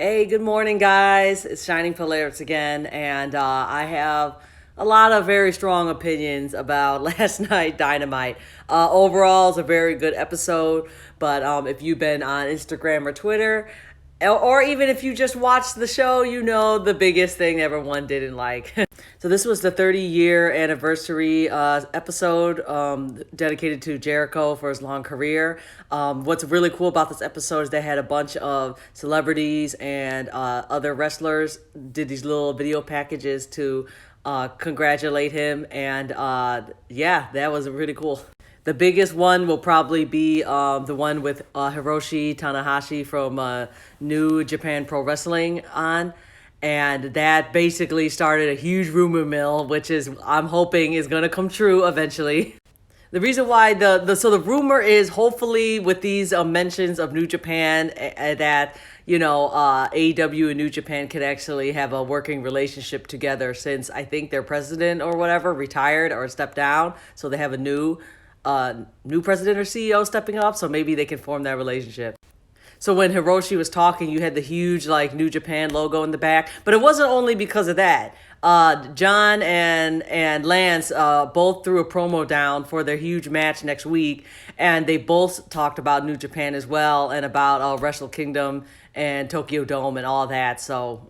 Hey, good morning, guys. It's Shining Polaris again, and I have a lot of very strong opinions about last night Dynamite. Overall, it's a very good episode, but if you've been on Instagram or Twitter, or even if you just watched the show, you know the biggest thing everyone didn't like. So this was the 30-year anniversary episode dedicated to Jericho for his long career. What's really cool about this episode is they had a bunch of celebrities and other wrestlers did these little video packages to congratulate him, and yeah, that was really cool. The biggest one will probably be the one with Hiroshi Tanahashi from New Japan Pro Wrestling on. And that basically started a huge rumor mill, which is, I'm hoping, is going to come true eventually. The reason why the rumor is, hopefully with these mentions of New Japan, that AEW and New Japan could actually have a working relationship together, since I think their president or whatever retired or stepped down, so they have a new president or CEO stepping up, so maybe they can form that relationship. So when Hiroshi was talking, you had the huge New Japan logo in the back, but it wasn't only because of that. John and Lance both threw a promo down for their huge match next week, and they both talked about New Japan as well, and about Wrestle Kingdom and Tokyo Dome and all that. So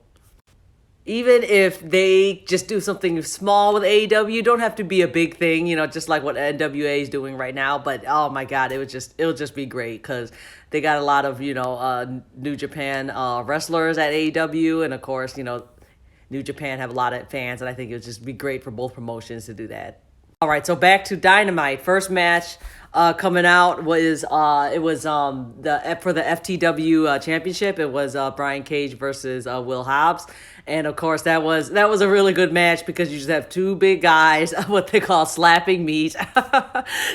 even if they just do something small with AEW, don't have to be a big thing, just like what NWA is doing right now. But oh my God, it'll just be great, because they got a lot of New Japan wrestlers at AEW, and of course New Japan have a lot of fans, and I think it would just be great for both promotions to do that. All right, so back to Dynamite. First match coming out was for the FTW championship. It was Brian Cage versus Will Hobbs. And of course, that was a really good match, because you just have two big guys, what they call slapping meat.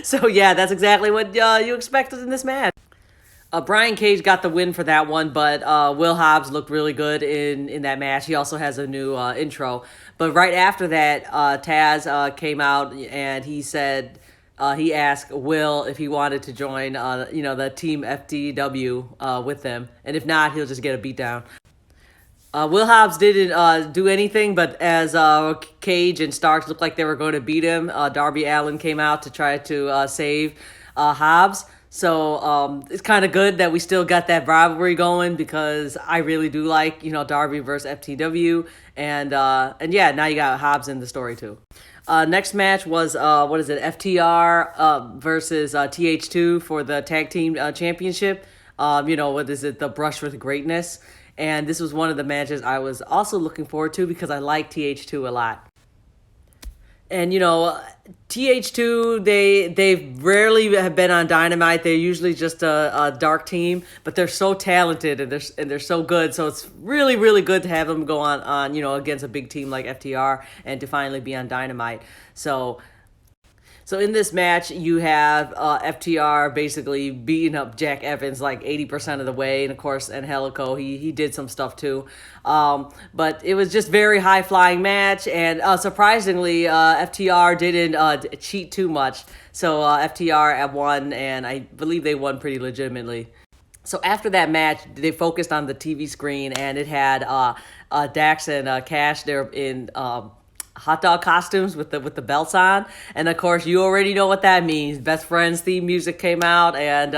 So yeah, that's exactly what you expected in this match. Brian Cage got the win for that one, but Will Hobbs looked really good in that match. He also has a new intro. But right after that, Taz came out, and he said he asked Will if he wanted to join the team FTW with them, and if not, he'll just get a beatdown. Will Hobbs didn't do anything, but as Cage and Starks looked like they were going to beat him, Darby Allin came out to try to save Hobbs. So it's kind of good that we still got that rivalry going, because I really do like Darby versus FTW, and yeah, now you got Hobbs in the story too. Next match was FTR versus TH2 for the tag team championship. What is it? The Brush with Greatness. And this was one of the matches I was also looking forward to, because I like TH2 a lot. And TH2, they rarely have been on Dynamite. They're usually just a dark team, but they're so talented, and they're so good. So it's really, really good to have them go on against a big team like FTR, and to finally be on Dynamite. So in this match, you have FTR basically beating up Jack Evans like 80% of the way. And of course, Angelico, he did some stuff too. But it was just very high-flying match. And surprisingly, FTR didn't cheat too much. So FTR won, and I believe they won pretty legitimately. So after that match, they focused on the TV screen, and it had Dax and Cash there in hot dog costumes with the belts on, and of course you already know what that means. Best Friends theme music came out, and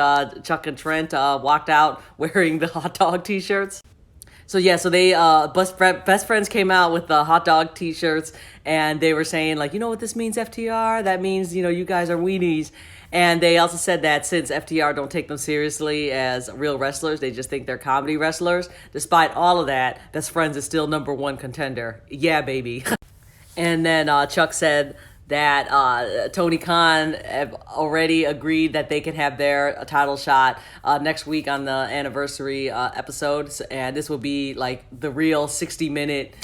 Chuck and Trent walked out wearing the hot dog t-shirts. So they Best Friends came out with the hot dog t-shirts, and they were saying what this means, FTR? That means you guys are weenies. And they also said that since FTR don't take them seriously as real wrestlers, they just think they're comedy wrestlers. Despite all of that, Best Friends is still #1 contender. Yeah, baby. And then Chuck said that Tony Khan have already agreed that they can have their title shot next week on the anniversary episode. And this will be the real 60-minute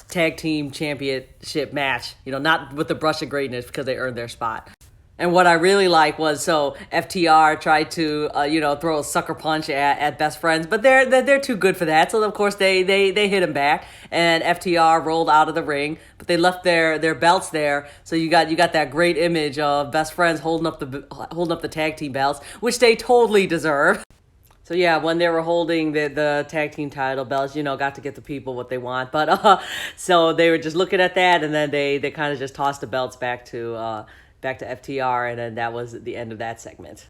tag team championship match. Not with the Brush of Greatness, because they earned their spot. And what I really like was, so FTR tried to, throw a sucker punch at Best Friends, but they're too good for that. So of course they hit him back, and FTR rolled out of the ring, but they left their belts there. So you got that great image of Best Friends holding up the tag team belts, which they totally deserve. So yeah, when they were holding the tag team title belts, got to get the people what they want. But so they were just looking at that, and then they kind of just tossed the belts back to FTR, and then that was the end of that segment.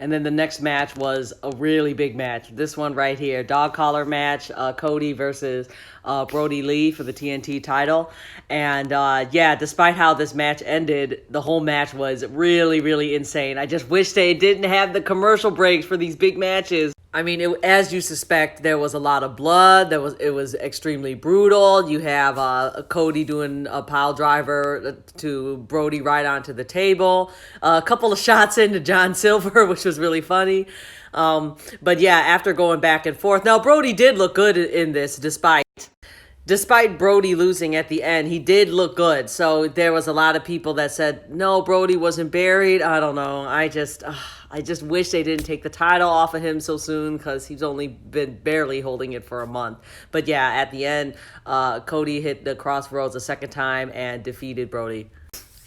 And then the next match was a really big match. This one right here, dog collar match, Cody versus Brody Lee for the TNT title. And yeah, despite how this match ended, the whole match was really, really insane. I just wish they didn't have the commercial breaks for these big matches. I mean, as you suspect, there was a lot of blood. It was extremely brutal. You have Cody doing a pile driver to Brody right onto the table. A couple of shots into John Silver, which was really funny. But yeah, after going back and forth. Now, Brody did look good in this, Despite Brody losing at the end, he did look good. So there was a lot of people that said, no, Brody wasn't buried. I don't know. I just wish they didn't take the title off of him so soon because he's only been barely holding it for a month. But yeah, at the end, Cody hit the crossroads a second time and defeated Brody.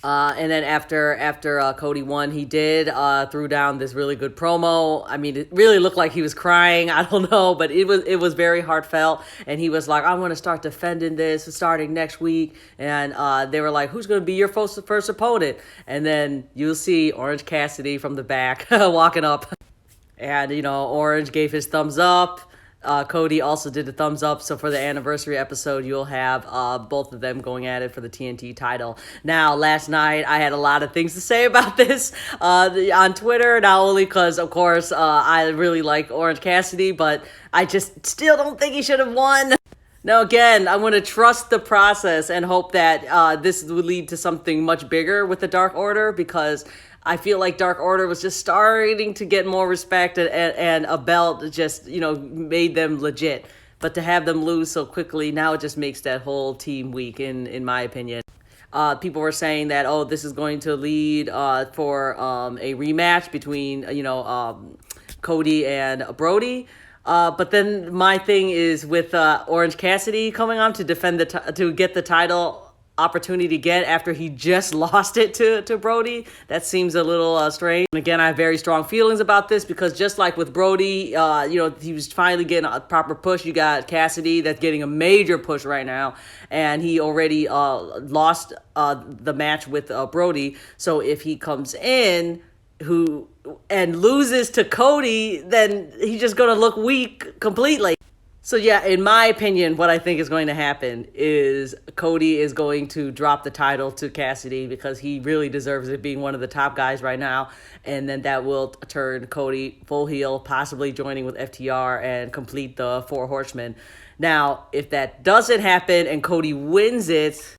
And then after Cody won, he threw down this really good promo. I mean, it really looked like he was crying. I don't know, but it was very heartfelt. And he was like, "I'm going to start defending this starting next week." And they were like, "Who's going to be your first opponent?" And then you'll see Orange Cassidy from the back walking up, and Orange gave his thumbs up. Cody also did a thumbs up. So for the anniversary episode, you'll have both of them going at it for the TNT title. Now, last night, I had a lot of things to say about this on Twitter, not only because, of course, I really like Orange Cassidy, but I just still don't think he should have won. Now, again, I'm going to trust the process and hope that this would lead to something much bigger with the Dark Order, because I feel like Dark Order was just starting to get more respect, and a belt just, made them legit. But to have them lose so quickly, now it just makes that whole team weak, in my opinion. People were saying that, this is going to lead for a rematch between, Cody and Brody. But then my thing is with Orange Cassidy coming on to defend to get the title opportunity again after he just lost it to Brody. That seems a little strange. And again, I have very strong feelings about this because just like with Brody, he was finally getting a proper push. You got Cassidy that's getting a major push right now, and he already lost the match with Brody. So if he comes in and loses to Cody, then he's just going to look weak completely. So yeah, in my opinion, what I think is going to happen is Cody is going to drop the title to Cassidy because he really deserves it, being one of the top guys right now. And then that will turn Cody full heel, possibly joining with FTR and complete the Four Horsemen. Now, if that doesn't happen and Cody wins it,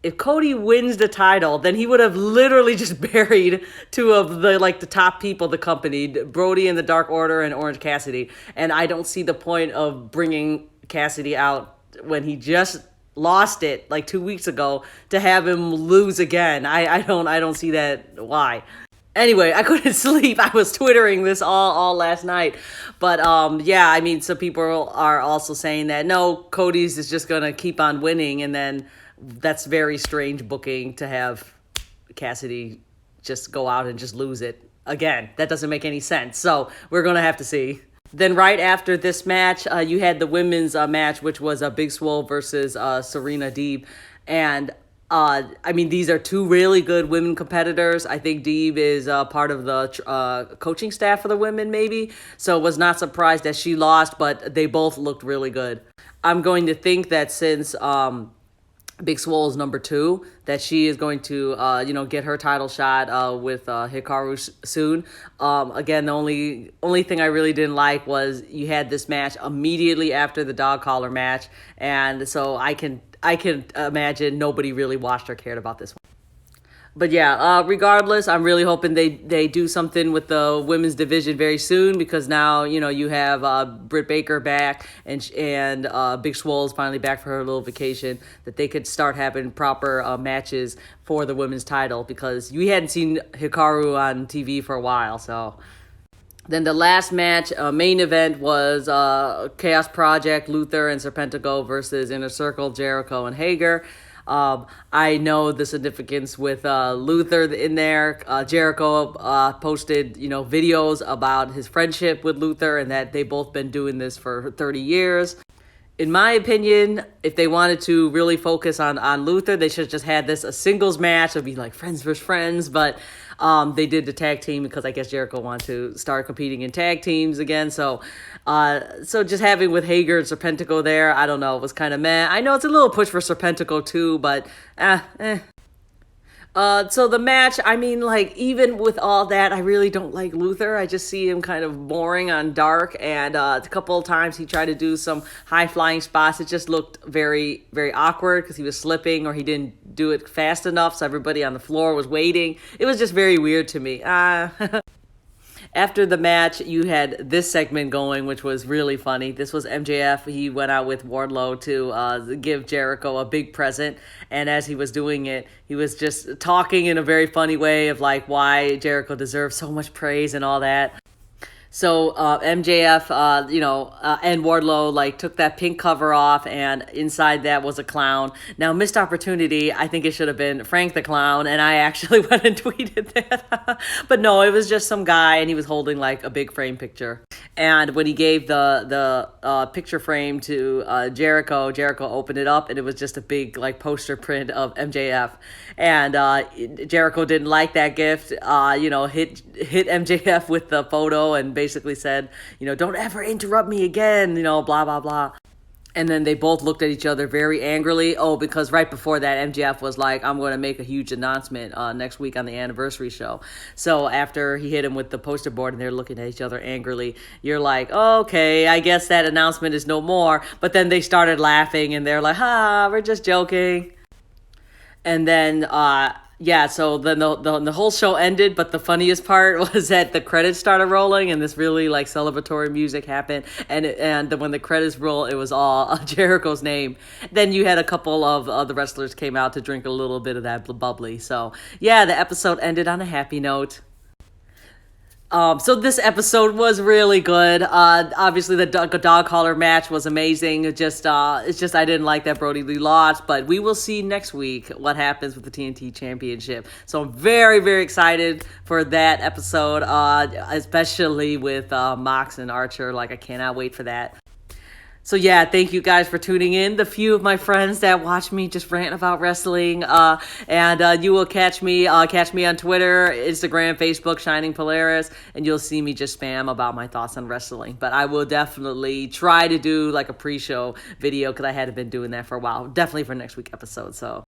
if Cody wins the title, then he would have literally just buried two of the top people of the company, Brody and the Dark Order and Orange Cassidy. And I don't see the point of bringing Cassidy out when he just lost it 2 weeks ago to have him lose again. I don't see that why. Anyway, I couldn't sleep. I was twittering this all last night. But yeah, I mean, some people are also saying that no, Cody's is just gonna keep on winning, and then that's very strange booking to have Cassidy just go out and just lose it again. That doesn't make any sense. So we're going to have to see. Then right after this match, you had the women's match, which was Big Swole versus Serena Deeb. And I mean, these are two really good women competitors. I think Deeb is part of the coaching staff for the women, maybe. So was not surprised that she lost, but they both looked really good. I'm going to think that since Big Swole is number 2, that she is going to, get her title shot with Hikaru soon. Again, the only thing I really didn't like was you had this match immediately after the dog collar match, and so I can imagine nobody really watched or cared about this one. But yeah, regardless, I'm really hoping they do something with the women's division very soon, because now, you have Britt Baker back and Big Swole is finally back for her little vacation, that they could start having proper matches for the women's title, because we hadn't seen Hikaru on TV for a while. So then the last match, main event, was Chaos Project, Luther and Serpentico versus Inner Circle, Jericho and Hager. I know the significance with Luther in there. Jericho posted, videos about his friendship with Luther and that they've both been doing this for 30 years. In my opinion, if they wanted to really focus on Luther, they should have just had this a singles match. It'd be like friends versus friends, but they did the tag team because I guess Jericho wanted to start competing in tag teams again. So just having with Hager and Serpentico there, I don't know, it was kind of meh. I know it's a little push for Serpentico too, but eh. So the match, I mean, like, even with all that, I really don't like Luther. I just see him kind of boring on Dark, and a couple of times he tried to do some high-flying spots. It just looked very, very awkward because he was slipping or he didn't do it fast enough, so everybody on the floor was waiting. It was just very weird to me. After the match, you had this segment going, which was really funny. This was MJF. He went out with Wardlow to give Jericho a big present. And as he was doing it, he was just talking in a very funny way of like why Jericho deserves so much praise and all that. So MJF, and Wardlow like took that pink cover off, and inside that was a clown. Now, missed opportunity. I think it should have been Frank the Clown, and I actually went and tweeted that. But no, it was just some guy, and he was holding like a big frame picture. And when he gave the picture frame to Jericho opened it up, and it was just a big like poster print of MJF. And Jericho didn't like that gift. Hit MJF with the photo and basically said, don't ever interrupt me again, blah, blah, blah. And then they both looked at each other very angrily. Oh, because right before that, MJF was like, I'm going to make a huge announcement next week on the anniversary show. So after he hit him with the poster board and they're looking at each other angrily, you're like, okay, I guess that announcement is no more. But then they started laughing and they're like, we're just joking. And then, so then the whole show ended, but the funniest part was that the credits started rolling and this really like celebratory music happened. And when the credits roll, it was all Jericho's name. Then you had a couple of the wrestlers came out to drink a little bit of that bubbly. So yeah, the episode ended on a happy note. So this episode was really good. Obviously the dog collar match was amazing. It's just I didn't like that Brody Lee lost, but we will see next week what happens with the TNT Championship. So I'm very, very excited for that episode, especially with Mox and Archer. Like, I cannot wait for that. So yeah, thank you guys for tuning in. The few of my friends that watch me just rant about wrestling, and you will catch me on Twitter, Instagram, Facebook, Shining Polaris, and you'll see me just spam about my thoughts on wrestling. But I will definitely try to do like a pre-show video because I hadn't been doing that for a while. Definitely for next week episode. So